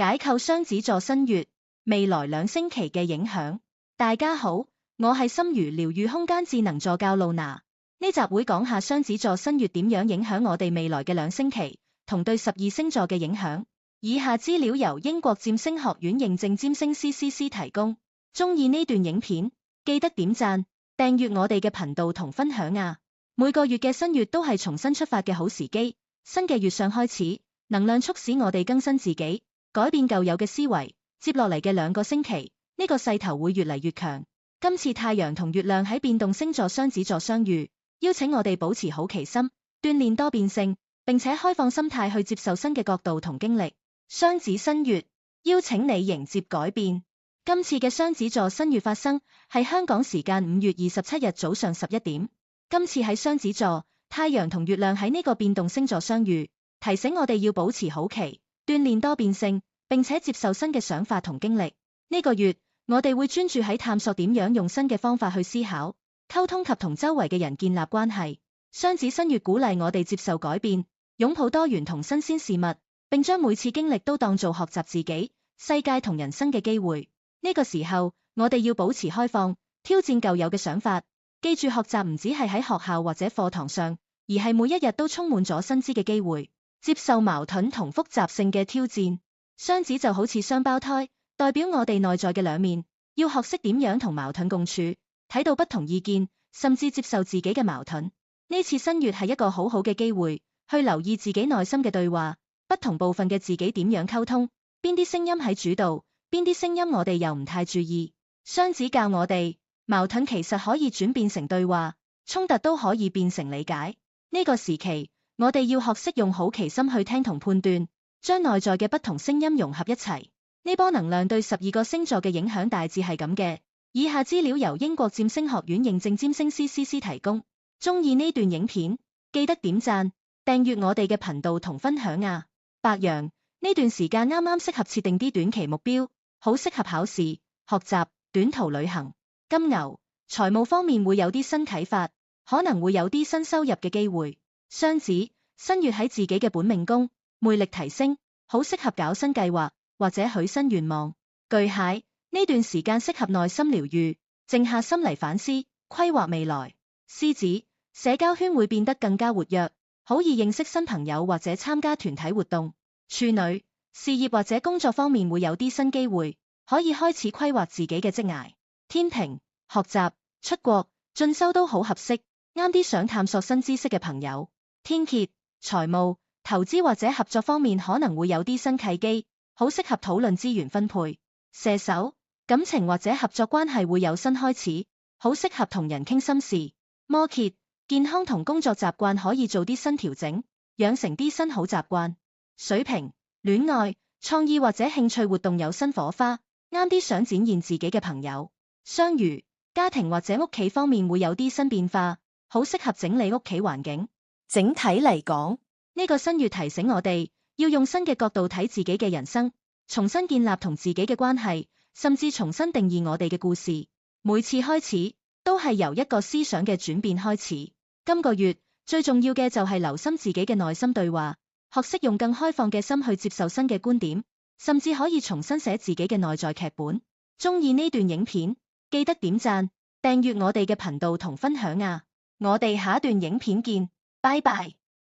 解構雙子座新月未來2星期嘅影響。大家好，我係心如療癒空間智能助教露娜。呢集會講下雙子座新月點樣影響我哋未來嘅2星期，同對12星座嘅影響。以下資料由英國占星學院認證占星師 CC 提供。鍾意呢段影片，記得點讚、訂閱我哋嘅頻道同分享啊！每個月嘅新月都係重新出發嘅好時機，新嘅月相開始，能量促使我哋更新自己，改變舊有嘅思維。接落嚟嘅2個星期，呢個勢頭會越嚟越強。今次太陽同月亮喺變動星座雙子座相遇，邀請我哋保持好奇心，鍛鍊多變性，並且開放心態去接受新嘅角度同經歷。雙子新月，邀請你迎接改變。今次嘅雙子座新月發生係香港時間5月27日早上11點。今次喺雙子座，太陽同月亮喺呢個變動星座相遇，提醒我哋要保持好奇，鍛鍊多變性，並且接受新嘅想法同經歷。呢個月，我哋會專注喺探索點樣用新嘅方法去思考、溝通及同周圍嘅人建立關係。雙子新月鼓勵我哋接受改變，擁抱多元同新鮮事物，並將每次經歷都當做學習自己、世界同人生嘅機會。呢個時候，我哋要保持開放，挑戰舊有嘅想法。記住，學習唔只係喺學校或者課堂上，而係每一日都充滿咗新知嘅機會。接受矛盾同複雜性嘅挑戰。雙子就好似雙胞胎，代表我哋內在嘅兩面，要學識點樣同矛盾共處，睇到不同意見，甚至接受自己嘅矛盾。呢次新月係一個好好嘅機會，去留意自己內心嘅對話，不同部分嘅自己點樣溝通，邊啲聲音喺主導，邊啲聲音我哋又唔太注意。雙子教我哋，矛盾其實可以轉變成對話，衝突都可以變成理解。呢個時期，我哋要學識用好奇心去聽同判斷，將內在嘅不同聲音融合一齊。呢波能量對12個星座嘅影響大致係咁嘅。以下資料由英國占星學院認證占星師 CC 提供。鍾意呢段影片，記得點讚、訂閱我哋嘅頻道同分享啊！白羊，呢段時間啱啱適合設定啲短期目標，好適合考試、學習、短途旅行。金牛，財務方面會有啲新啟發，可能會有啲新收入嘅機會。雙子，新月喺自己嘅本命宮，魅力提升，好適合搞新計劃或者許新願望。巨蟹，呢段時間適合內心療癒，靜下心嚟反思，規劃未來。獅子，社交圈會變得更加活躍，好易認識新朋友或者參加團體活動。處女，事業或者工作方面會有啲新機會，可以開始規劃自己嘅職涯。天秤，學習、出國、進修都好合適，啱啲想探索新知識嘅朋友。天蠍，財務、投資或者合作方面可能會有啲新契機，好適合討論資源分配。射手，感情或者合作關係會有新開始，好適合同人傾心事。摩羯，健康同工作習慣可以做啲新調整，養成啲新好習慣。水瓶，戀愛、創意或者興趣活動有新火花，啱啲想展現自己嘅朋友。雙魚，家庭或者屋企方面會有啲新變化，好適合整理屋企環境。整體嚟講，呢個新月提醒我哋要用新嘅角度睇自己嘅人生，重新建立同自己嘅關係，甚至重新定義我哋嘅故事。每次開始都係由一個思想嘅轉變開始。今個月最重要嘅就係留心自己嘅內心對話，學識用更開放嘅心去接受新嘅觀點，甚至可以重新寫自己嘅內在劇本。鍾意呢段影片，記得點讚、訂閱我哋嘅頻道同分享啊！我哋下一段影片見，拜拜。